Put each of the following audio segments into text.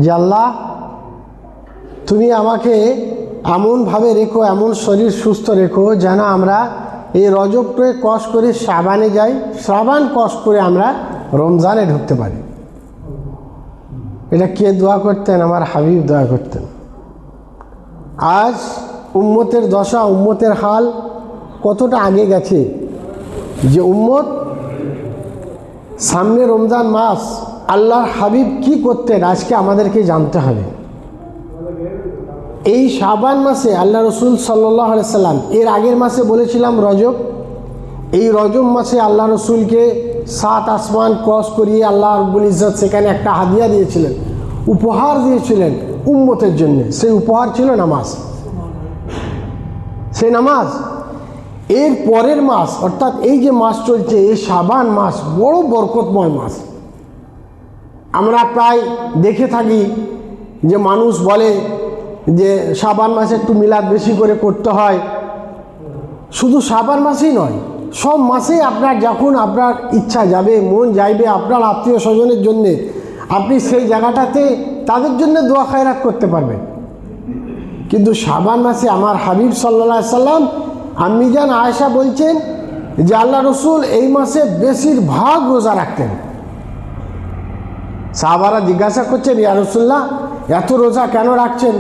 যে আল্লাহ তুমি আমাকে এমনভাবে রেখো, এমন শরীর সুস্থ রেখো যেন আমরা এই রজবকে ক্রস করে শাবানে যাই, শ্রাবান ক্রস করে আমরা রমজানে ঢুকতে পারি। এটা কে দোয়া করতেন? আমার হাবিব দোয়া করতেন। আজ উম্মতের দশা, উম্মতের হাল কতটা আগে গেছে যে উম্মত সামনে রমজান মাস আল্লাহর হাবিব কি করতেন আজকে আমাদেরকে জানতে হবে। এই শাবান মাসে আল্লাহ রসুল সাল্লাল্লাহু আলাইহি সাল্লাম, এর আগের মাসে বলেছিলাম রজব, এই রজব মাসে আল্লাহ রসুলকে 7 আসমান ক্রস করিয়ে আল্লাহ রাব্বুল ইজ্জত সেখানে একটা হাদিয়া দিয়েছিলেন, উপহার দিয়েছিলেন উম্মতের জন্য। সেই উপহার ছিল নামাজ। সেই নামাজ এর পরের মাস অর্থাৎ এই যে মাস চলছে এই শাবান মাস বড় বরকতময় মাস। আমরা প্রায় দেখে থাকি যে মানুষ বলে যে শাবান মাসে একটু মিলাদ বেশি করে করতে হয়। শুধু শাবান মাসেই নয়, সব মাসেই আপনার যখন আপনার ইচ্ছা যাবে, মন যাইবে আপনার আত্মীয় স্বজনের জন্যে, আপনি সেই জায়গাটাতে তাদের জন্য দোয়া খায়রাত করতে পারবেন। কিন্তু শাবান মাসে আমার হাবিব সাল্লাল্লাহু আলাইহি সাল্লাম আম্মিজান আয়েশা বলছেন যে আল্লাহ রসুল এই মাসে বেশিরভাগ রোজা রাখতেন। সাহাবারা জিজ্ঞাসা করছেন, ইয়া রাসূলুল্লাহ এত রোজা কেন রাখছেন?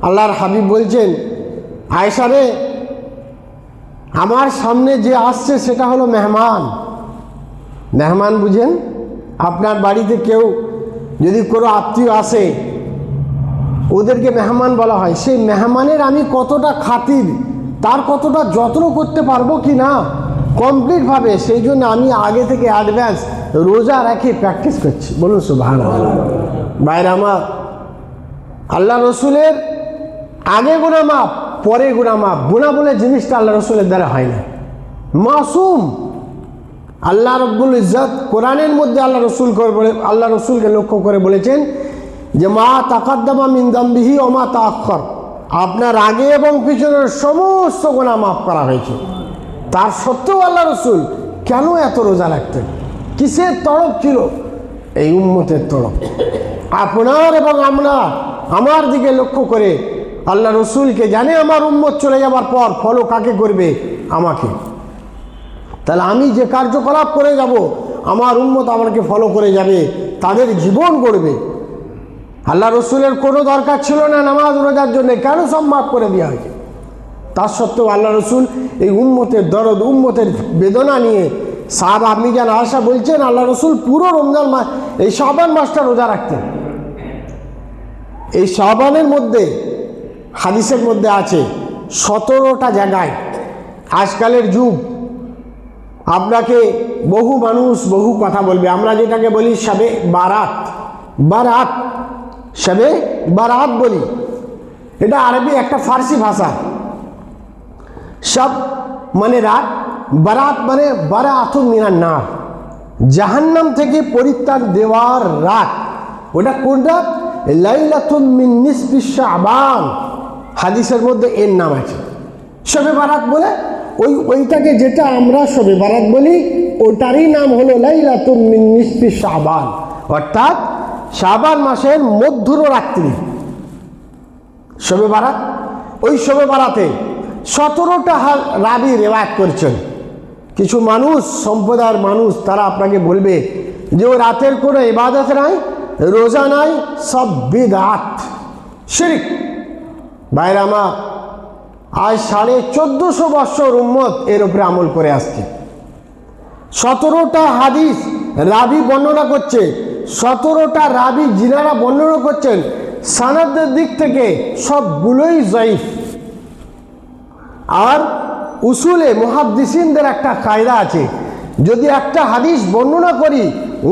আল্লাহর হাবিব বলছেন, আয়েশা রে, আমার সামনে যে আসছে সেটা হলো মেহমান। মেহমান বুঝেন? আপনার বাড়িতে কেউ যদি কোনো আত্মীয় আসে ওদেরকে মেহমান বলা হয়। সেই মেহমানের আমি কতটা খাতির, তার কতটা যত্ন করতে পারবো কি না কমপ্লিটভাবে, সেই জন্য আমি আগে থেকে অ্যাডভান্স রোজা রেখে প্র্যাকটিস করছি। বলুন সুবহানাল্লাহ। বাইরে আমার আল্লাহ রসুলের আগে গুনাহ মাপ, পরে গুনাহ মাপ। গুনাহ বলে জিনিসটা আল্লাহ রসুলের দ্বারা হয় না। মাসুম আল্লাহ রাব্বুল ইজ্জত কোরআনের মধ্যে আল্লাহ রসুলকে লক্ষ্য করে বলেছেন যে মা তাকাদ্দামা মিন যামবিহি ওয়া মা তাআখার, আপনার আগে এবং পিছনের সমস্ত গুনাহ মাফ করা হয়েছে। তার সত্ত্বেও আল্লাহ রসুল কেন এত রোজা রাখতেন? কিসের তড়প ছিল? এই উম্মতের তড়প। আপনার এবং আমার দিকে লক্ষ্য করে আল্লাহ রসুলকে জানে আমার উম্মত চলে যাবার পর ফলো কাকে করবে? আমাকে। তাহলে আমি যে কার্যকলাপ করে যাব আমার উম্মত আমাকে ফলো করে যাবে, তাদের জীবন গড়বে। আল্লাহ রসুলের কোনো দরকার ছিল না নামাজ রোজার জন্য, কেন সব মাফ করে দেওয়া হয়েছে? তার সত্ত্বেও আল্লাহ রসুল এই উম্মতের দরদ, উম্মতের বেদনা নিয়ে সাহাবা আম্মিজান আয়েশা বলছেন আল্লাহ রসুল পুরো রমজান মাস এই শাবান মাসটা রোজা রাখতেন। এই শাবানের মধ্যে হাদিসের মধ্যে আছে 17টা জায়গায়। আজকালের যুগ, আপনাকে বহু মানুষ বহু কথা বলবে। আমরা যেটাকে বলি শবে বারাত, শবে বারাত বলি, এটা আরবি একটা ফার্সি ভাষা। শব মানে রাত, বারাত মানে বারাতুম মিনান নার, জাহান্নাম থেকে পরিত্রাণ দেওয়ার রাত। ওটা কোন রাত? লাইলাতুম মিন নিসফি শাবান। হাদিসের মধ্যে এর নাম আছে শবে বারাত বলে। ওইটাকে যেটা আমরা শবে বারাত বলি ওটারই নাম হলো লাইলাতুম মিন নিসফি শাবান, অর্থাৎ শাবান মাসের মধ্যরাত্রি শবে বারাত। ওই শবে বারাতে 17টা রাবি রেওয়ায়াত করছেন। কিছু মানুষ, সম্প্রদায়ের মানুষ, তারা আপনাকে বলবে যে ও রাতের কোনো ইবাদত নাই, রোজা নাই, সব বিদআত, শিরক। ভাইরা আমার, আজ 1450 বছর উম্মত এর উপরে আমল করে আসছে। 17টা হাদিস রাবি বর্ণনা করছে, 17টা রাবি যিনারা বর্ণনা করছেন সানাদের দিক থেকে সবগুলোই জয়ীফ। আর উসুলে মুহাদ্দিসিনদের একটা কায়দা আছে, যদি একটা হাদিস বর্ণনা করি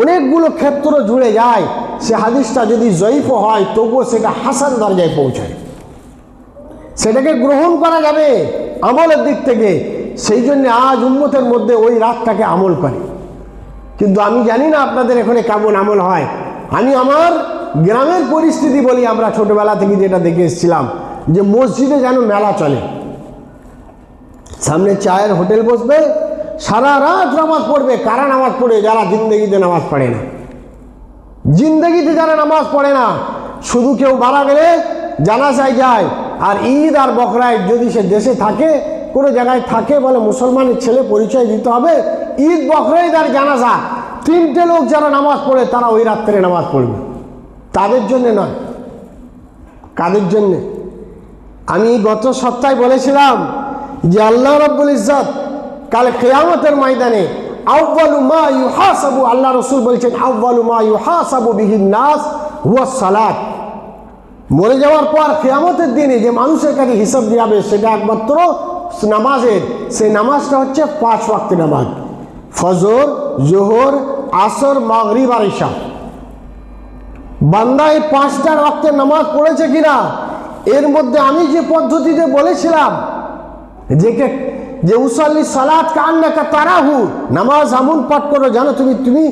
অনেকগুলো ক্ষেত্র জুড়ে যায়, সে হাদিসটা যদি জয়ীফও হয় তবুও সেটা হাসান দরজায় পৌঁছায়, সেটাকে গ্রহণ করা যাবে আমলের দিক থেকে। সেই জন্য আজ উম্মতের মধ্যে ওই রাতটাকে আমল করে। কিন্তু আমি জানি না আপনাদের এখানে কেমন আমল হয়। আমি আমার গ্রামের পরিস্থিতি বলি, আমরা ছোটবেলা থেকে যেটা দেখে এসেছিলাম যে মসজিদে যেন মেলা চলে। সামনে চায়ের হোটেল বসবে, সারা রাত নামাজ পড়বে। কারা নামাজ পড়ে? যারা জিন্দগিতে নামাজ পড়ে না। জিন্দগিতে যারা নামাজ পড়ে না শুধু কেউ মারা গেলে জানাজায় যায়, আর ঈদ আর বকরা ঈদ যদি সে দেশে থাকে, কোনো জায়গায় থাকে, বলে মুসলমানের ছেলে পরিচয় দিতে হবে, ঈদ বকরা ঈদ আর জানাজা তিনটে লোক যারা নামাজ পড়ে তারা ওই রাত্রে নামাজ পড়বে, তাদের জন্যে নয়। কাদের জন্যে? আমি গত সপ্তাহে বলেছিলাম যে আল্লাহ রাব্বুল ইজ্জত কাল কিয়ামতের ময়দানে আউয়ালু মা ইউহাসাবু, আল্লাহ রাসূল বলছেন আউয়ালু মা ইউহাসাবু বিহিন নাস হুয়া সালাত। মরে যাওয়ার পর কিয়ামতের দিনে যে মানুষের কাছে হিসাব দেওয়া হবে সেটা একমাত্র নামাজের। সেই নামাজটা হচ্ছে 5 ওয়াক্ত নামাজ, ফজর, জোহর, আসর, মাগরিব আর ইশা। বান্দা এই 5টা ওয়াক্তের নামাজ পড়েছে কিনা, এর মধ্যে আমি যে পদ্ধতিতে বলেছিলাম যে উসাল্লি সালাত কান্নাকা তারাহু, নামাজ এমন পাঠ করো জানো তুমি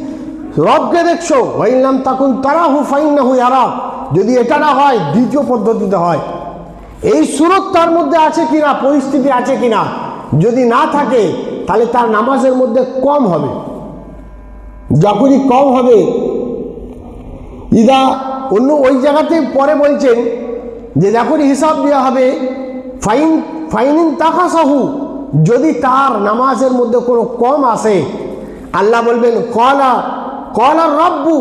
রবকে দেখছো, ওয়াইলাম তাকুন তারাহু ফাইন্নাহু ইয়ারাক। যদি এটা না হয়, দ্বিতীয় পদ্ধতিতে হয়। এই সুরত তার মধ্যে আছে কিনা, পরিস্থিতি আছে কিনা, যদি না থাকে তাহলে তার নামাজের মধ্যে কম হবে। যখনই কম হবে, ইদা অন্য ওই জায়গাতে পরে বলছেন যে যখনই হিসাব দেওয়া হবে ফাইনিন তাকাসাহু, যদি তার নামাজের মধ্যে কোনো কম আসে, আল্লাহ বলবেন কলা রব্বু,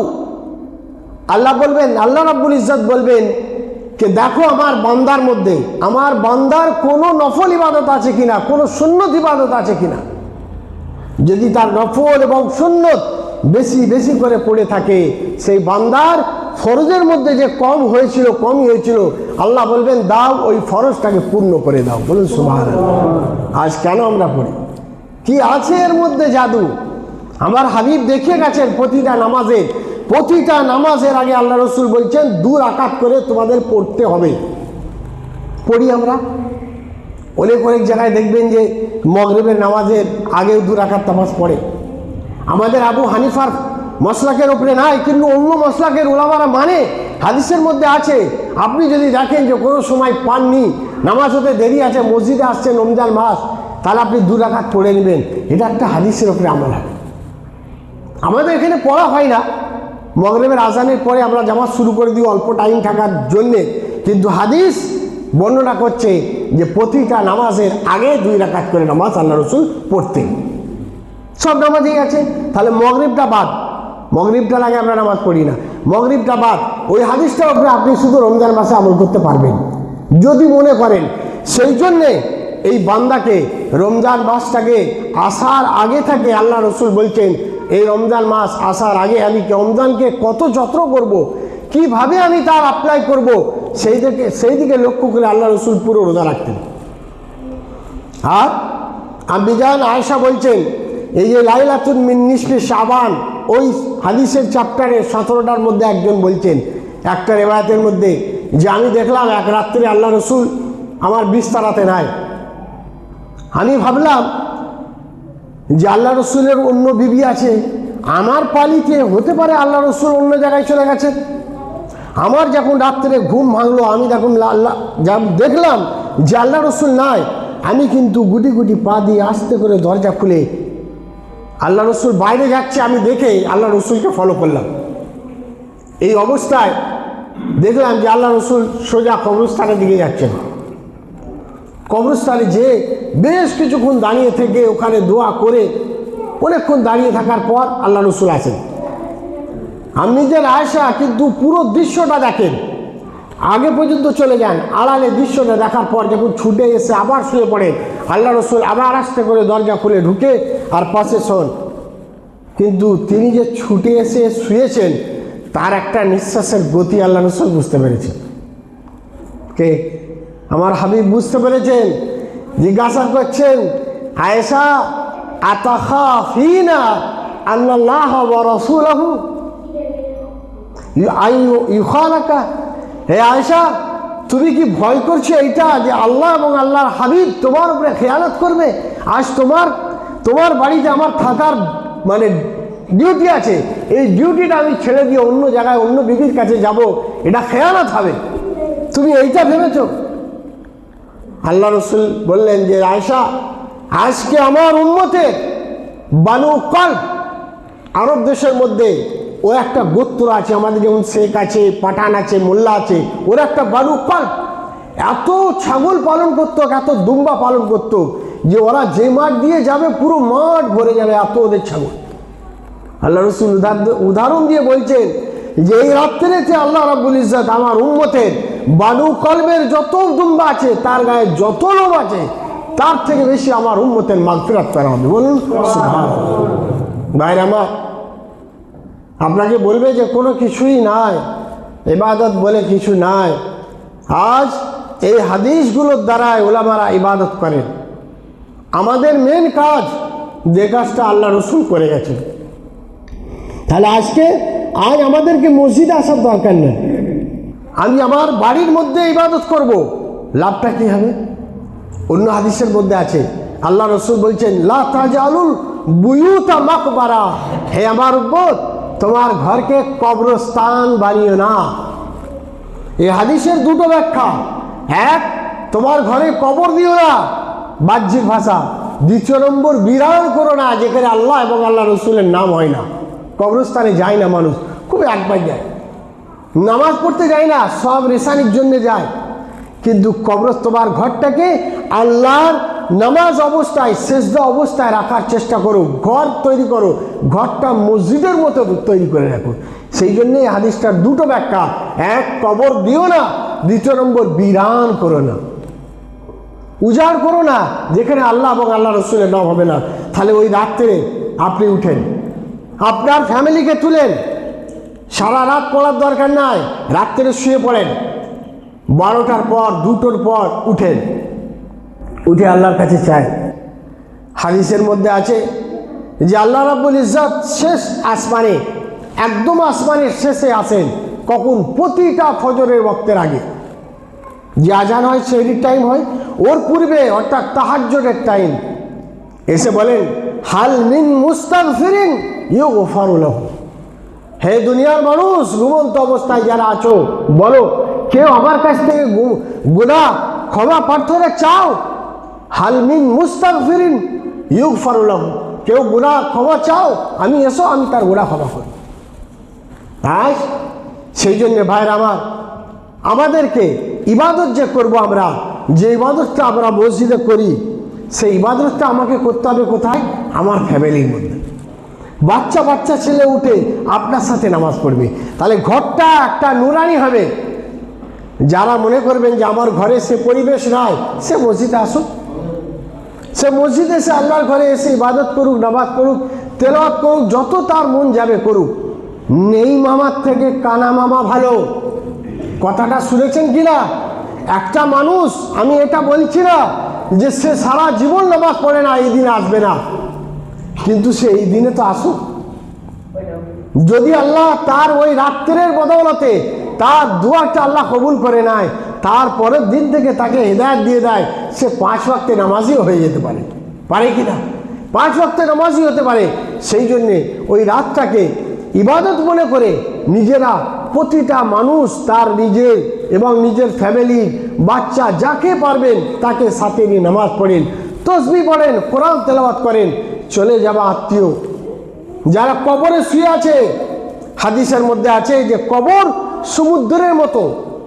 আল্লাহ বলবেন, আল্লাহ রাব্বুল ইজ্জত বলবেন যে দেখো আমার বান্দার মধ্যে, আমার বান্দার কোনো নফল ইবাদত আছে কিনা, কোনো সুন্নত ইবাদত আছে কিনা। যদি তার নফল এবং সুন্নত বেশি বেশি করে পড়ে থাকে, সেই বান্দার ফরজের মধ্যে যে কমই হয়েছিল, আল্লাহ বলবেন দাও ওই ফরজটাকে পূর্ণ করে দাও। বলুন সুবহানাল্লাহ। আজ কেন আমরা পড়ি? কি আছে এর মধ্যে জাদু? আমার হাবিব দেখিয়ে গেছেন প্রতিটা নামাজের আগে আল্লাহ রসুল বলছেন 2 রাকাত করে তোমাদের পড়তে হবে। পড়ি আমরা। অনেক জায়গায় দেখবেন যে মাগরিবের নামাজের আগেও 2 রাকাত নামাজ পড়ে। আমাদের আবু হানিফার মসলাকের উপরে নাই, কিন্তু অন্য মসলাকের উলামারা মানে, হাদিসের মধ্যে আছে। আপনি যদি দেখেন যে কোনো সময় পাননি, নামাজ হতে দেরি আছে, মসজিদে আসছেন রমজান মাস, তাহলে আপনি 2 রাকাত পড়ে নেবেন। এটা একটা হাদিসের উপরে আমল হবে। আমাদের এখানে পড়া হয় না, মাগরিবের আজানের পরে আমরা জামাত শুরু করে দিই অল্প টাইম থাকার জন্যে, কিন্তু হাদিস বর্ণনা করছে যে প্রতিটা নামাজের আগে 2 রাকাত করে নামাজ আল্লাহ রসুল পড়তেন। সব নামাজেই আছে। তাহলে মগরিবটার আগে আমরা নামাজ পড়ি না, মগরিবটা বাদ। ওই হাদিসটার উপরে আপনি শুধু রমজান মাসে আমল করতে পারবেন যদি মনে করেন। সেই জন্যে এই বান্দাকে রমজান মাসটাকে আসার আগে থেকে আল্লাহ রসুল বলছেন, এই রমজান মাস আসার আগে আমি রমজানকে কত যত্ন করব, কিভাবে আমি তার অ্যাপ্লাই করব, সেই দিকে লক্ষ্য করে আল্লাহ রসুল পুরো রোজা রাখতেন। আর আম্বিজান আয়েশা বলছেন, এই যে লাইলাতুন মিন নিসফি শাবান, ওই হাদিসের চ্যাপ্টারে 17টার মধ্যে একজন বলছেন, একটা রেওয়ায়াতের মধ্যে, যে আমি দেখলাম এক রাত্রে আল্লাহ রসুল আমার বিস্তারাতে নাই। আমি ভাবলাম যে আল্লাহ রসুলের অন্য বিবি আছে, আমার পালিতে হতে পারে আল্লাহ রসুল অন্য জায়গায় চলে গেছেন। আমার যখন রাত্রে ঘুম ভাঙলো, আমি যখন দেখলাম যে আল্লাহ রসুল নাই, আমি কিন্তু গুটি গুটি পা দিয়ে আস্তে করে দরজা খুলে আল্লাহ রসুল বাইরে যাচ্ছে আমি দেখে আল্লাহ রসুলকে ফলো করলাম। এই অবস্থায় দেখলাম যে আল্লাহ রসুল সোজা কবরস্থানের দিকে যাচ্ছেন। কবরস্থানে যে বেশ কিছুক্ষণ দাঁড়িয়ে থেকে ওখানে দোয়া করে অনেকক্ষণ দাঁড়িয়ে থাকার পর আল্লাহ রসুল আসেন। আম্বিজান আয়েশা কিন্তু পুরো দৃশ্যটা দেখেন, আগে পর্যন্ত চলে যান, আড়ালে দৃশ্যটা দেখার পর যখন ছুটে এসে আবার শুয়ে পড়েন, আল্লাহ রসুল আবার আস্তে করে দরজা খুলে ঢুকে আর পাশে শোন। কিন্তু তিনি যে ছুটে এসে শুয়েছেন, তার একটা নিঃশ্বাসের গতি আল্লাহ রসুল বুঝতে পেরেছেন। কে? আমার হাবিব বুঝতে পেরেছেন। জিজ্ঞাসা করছেন, আয়েশা আতাখাফিনা আল্লাহ ওয়া রাসূলুহু ইউখানাকা, হে আয়েশা তুমি কি ভয় করছো এইটা যে আল্লাহ এবং আল্লাহর হাবিব তোমার উপরে খেয়ানত করবে? আজ তোমার বাড়িতে আমার থাকার মানে ডিউটি আছে, এই ডিউটিটা আমি ছেড়ে দিয়ে অন্য জায়গায় অন্য বিবির কাছে যাব, এটা খেয়ানত হবে, তুমি এইটা ভেবেছো? আল্লাহ রসুল বললেন যে আয়েশা, আজকে আমার উম্মতের বানু কলব, আরব দেশের মধ্যে ও একটা গোত্র আছে, আমাদের যেমন শেখ আছে, পাঠান আছে, মোল্লা আছে, ওরা একটা বানু কালব, এত ছাগল পালন করতো, এত দুম্বা পালন করতো যে ওরা যে মাঠ দিয়ে যাবে পুরো মাঠ ভরে যাবে, এত ওদের ছাগল। আল্লাহ রসুল উদাহরণ দিয়ে বলছেন যে এই রাত্রিতে আল্লাহ রাব্বুল ইজ্জত আমার উম্মতের বানু কলবের যত দুম্বা আছে, তার গায়ে যত লোম আছে, তার থেকে বেশি আমার উম্মতের মাগফিরাত করা হবে। বলুন সুবহানাল্লাহ। ভাইরা আমার, আপনাকে বলবে যে কোনো কিছুই নাই, ইবাদত বলে কিছু নাই। আজ এই হাদিসগুলোর দ্বারাই ওলামারা ইবাদত করেন। আমাদের মেন কাজ, যে কাজটা আল্লাহ রসুল করে গেছেন। তাহলে আজ আমাদেরকে মসজিদে আসার দরকার নেই। আমি আমার বাড়ির মধ্যে ইবাদত করব, লাভটা কি হবে? অন্য হাদিসের মধ্যে আছে, আল্লাহ রসুল বলছেন লা তাজালুল বুয়ুতা মাকবারা, হে আমার উম্মত, তোমার ঘরকে কবরস্থান বানিও না। এই হাদিসের দুটো ব্যাখ্যা, এক, তোমার ঘরে কবর দিও না, বাহ্যিক ভাষা। দ্বিতীয় নম্বর, বিরান করো না যেখানে আল্লাহ এবং আল্লাহ রসুলের নাম হয় না। কবরস্থানে যায় না মানুষ, খুব একবার যায়, নামাজ পড়তে যায় না, সব রেশানির জন্য যায়। কিন্তু তোমার ঘরটাকে আল্লাহর নামাজ অবস্থায়, সেজদা অবস্থায় রাখার চেষ্টা করো, ঘর তৈরি করো, ঘরটা মসজিদের মতো তৈরি করে রাখো। সেই জন্যে এই হাদিসটার দুটো ব্যাখ্যা, এক, কবর দিও না, দ্বিতীয় নম্বর, বিরান করো না, উজাড় করো না যেখানে আল্লাহ এবং আল্লাহ রসুলের নাম হবে না। তাহলে ওই রাত্রে আপনি উঠেন, আপনার ফ্যামিলিকে তুলেন, সারা রাত পড়ার দরকার নাই, রাত্রে শুয়ে পড়েন, 12টার পর 2টোর পর উঠে আল্লাহর কাছে চায়। হাদিসের মধ্যে আছে যে আল্লাহ রাব্বুল ইজ্জত শেষ আসমানে, একদম আসমানের শেষে আসেন, কখন? প্রতিটা ফজরের ওয়াক্তের আগে, যে আজান হয় সেহরির টাইম হয়, ওর পূর্বে, অর্থাৎ তাহাজ্জুদের টাইম, এসে বলেন হাল মিন মুস্তাগফিরিন ইউগফারু লাহু, হে দুনিয়ার মানুষ, ঘুমন্ত অবস্থায় যারা আছো, বলো কেউ আমার কাছ থেকে গুনাহ ক্ষমা প্রার্থনা চাও? হাল মিন মুস্তাগফিরিন ইউগফারু লাহু, কেউ গুনাহ ক্ষমা চাও? আমি এসো, আমি তার গুনাহ ক্ষমা করি। তাই সেই জন্যে ভাইরা আমার, আমাদেরকে ইবাদত যে করব, আমরা যে ইবাদতটা আমরা মসজিদে করি, সেই ইবাদতটা আমাকে করতে হবে কোথায়? আমার ফ্যামিলির মধ্যে। বাচ্চা ছেলে উঠে আপনার সাথে নামাজ পড়বে, তাহলে ঘরটা একটা নুরানি হবে। যারা মনে করবেন যে আমার ঘরে সে পরিবেশ নাই, সে মসজিদে আসুক, সে মসজিদে এসে আল্লাহর ঘরে এসে ইবাদত করুক, নামাজ পড়ুক, তেলাওয়াত করুক, যত তার মন যাবে করুক। নেই মামার থেকে কানা মামা ভালো, কথাটা শুনেছেন কিনা? একটা মানুষ, আমি এটা বলছি না যে সে সারা জীবন নামাজ পড়ে না, এই দিনে আসবে না, কিন্তু সে এই দিনে তো আসুক। যদি আল্লাহ তার ওই রাত্রের বদৌলতে তার দোয়াটা আল্লাহ কবুল করে নেয়, তারপরের দিন থেকে তাকে হেদায়েত দিয়ে দেয়, সে 5 ওয়াক্তে নামাজিও হয়ে যেতে পারে, পারে কি না? 5 ওয়াক্তে নামাজি হতে পারে। সেই জন্যে ওই রাতটাকে ইবাদত মনে করে নিজেরা, প্রতিটা মানুষ তার নিজের এবং নিজের ফ্যামিলি, বাচ্চা, যাকে পারবেন তাকে সাথে নিয়ে নামাজ পড়েন, তসবিহ পড়েন, কোরআন তেলাওয়াত করেন। চলে যাওয়া আত্মীয় যারা কবরে শুয়ে আছে, হাদিসের মধ্যে আছে যে কবর সমুদ্রের মতো,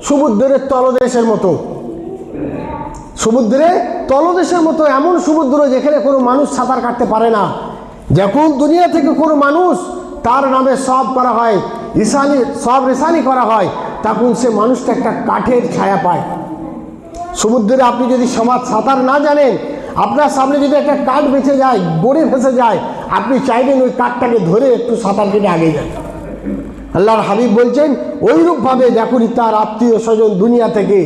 সমুদ্রের তলদেশের মতো, সমুদ্রের তলদেশের মতো, এমন সমুদ্র যেখানে কোনো মানুষ সাঁতার কাটতে পারে না। যখন দুনিয়া থেকে কোনো মানুষ তার নামে সব করা হয়, সব রেসানি করা হয়, তখন সে মানুষটা একটা কাঠের ছায়া পায়। সমুদ্রে আপনি যদি সাঁতার না জানেন, আপনার সামনে যদি একটা কাঠ বেঁচে যায়, গড়ে ফেসে যায়, আপনি চাইবেন ওই কাঠটাকে ধরে একটু সাঁতার কেটে আগে যান। আল্লাহর হাবিব বলছেন ওইরূপভাবে যখনই তার আত্মীয় স্বজন দুনিয়া থেকে,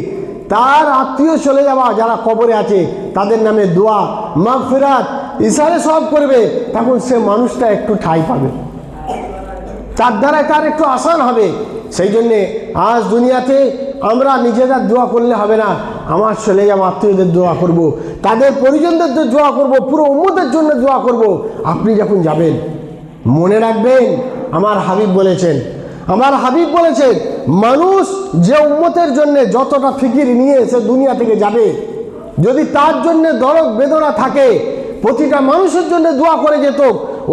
তার আত্মীয় চলে যাওয়া যারা কবরে আছে, তাদের নামে দোয়া, মাগফিরাত, ইশারে সব করবে, তখন সে মানুষটা একটু ঠাঁই পাবে, তার দ্বারাই তার একটু আসান হবে। সেই জন্যে আজ দুনিয়াতে আমরা নিজেদের দোয়া করলে হবে না, আমার চলে যাওয়া আত্মীয়দের দোয়া করব, তাদের পরিজনদের দোয়া করব, পুরো উম্মতের জন্য দোয়া করব। আপনি যখন যাবেন মনে রাখবেন, আমার হাবিব বলেছেন, মানুষ যে উম্মতের জন্য যতটা ফিকির নিয়ে সে দুনিয়া থেকে যাবে, যদি তার জন্য দরদ বেদনা থাকে, প্রতিটা মানুষের জন্য দোয়া করে যেত,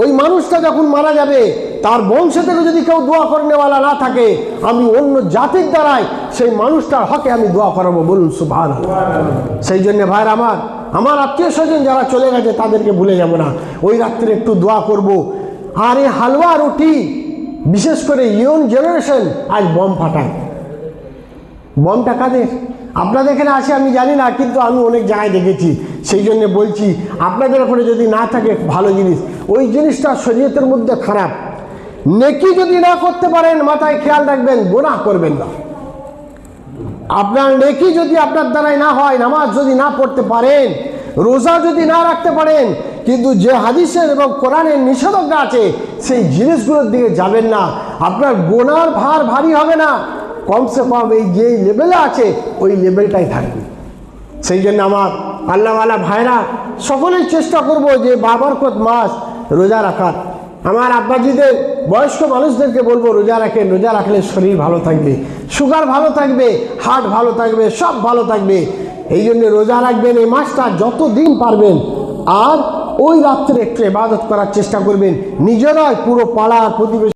ওই মানুষটা যখন মারা যাবে তার বংশ থেকে যদি কেউ দোয়া করেনেওয়ালা না থাকে, আমি অন্য জাতির দ্বারাই সেই মানুষটার হকে আমি দোয়া করাবো। বলুন সুবহানাল্লাহ। সেই জন্য ভাইরা আমার আত্মীয় স্বজন যারা চলে গেছে তাদেরকে ভুলে যাব না, ওই রাত্রে একটু দোয়া করব। আর এই হালুয়া রুটি, বিশেষ করে ইয়ং জেনারেশন আজ বম ফাটায়। বমটা কাদের? আপনাদের এখানে আছে আমি জানি না, কিন্তু আমি অনেক জায়গায় দেখেছি। সেই জন্য বলছি, আপনাদের ওখানে যদি না থাকে ভালো জিনিস, ওই জিনিসটা শরীয়তের মধ্যে খারাপ। নেকি যদি না করতে পারেন, মাথায় খেয়াল রাখবেন, গুনাহ করবেন না। আপনার নেকি যদি আপনার দ্বারাই না হয়, নামাজ যদি না পড়তে পারেন, রোজা যদি না রাখতে পারেন, কিন্তু যে হাদিসের এবং কোরআনের নিষেধাজ্ঞা আছে সেই জিনিসগুলোর দিকে যাবেন না, আপনার গুনার ভার ভারী হবে না। কমসে কম এই যে লেভেলে আছে ওই লেভেলটাই থাকবে। সেই জন্য আমার আল্লাহওয়ালা ভাইরা সকলেই চেষ্টা করব যে বাবরকত মাস রোজা রাখার। আমার আব্বাজিদের, বয়স্ক মানুষদেরকে বলবো রোজা রাখেন। রোজা রাখলে শরীর ভালো থাকবে, সুগার ভালো থাকবে, হার্ট ভালো থাকবে, সব ভালো থাকবে। এই জন্য রোজা রাখবেন এই মাসটা যত দিন পারবেন। আর ওই রাত্রে একটু ইবাদত করার চেষ্টা করবেন, নিজেরাই পুরো পাড়া প্রতিবেশী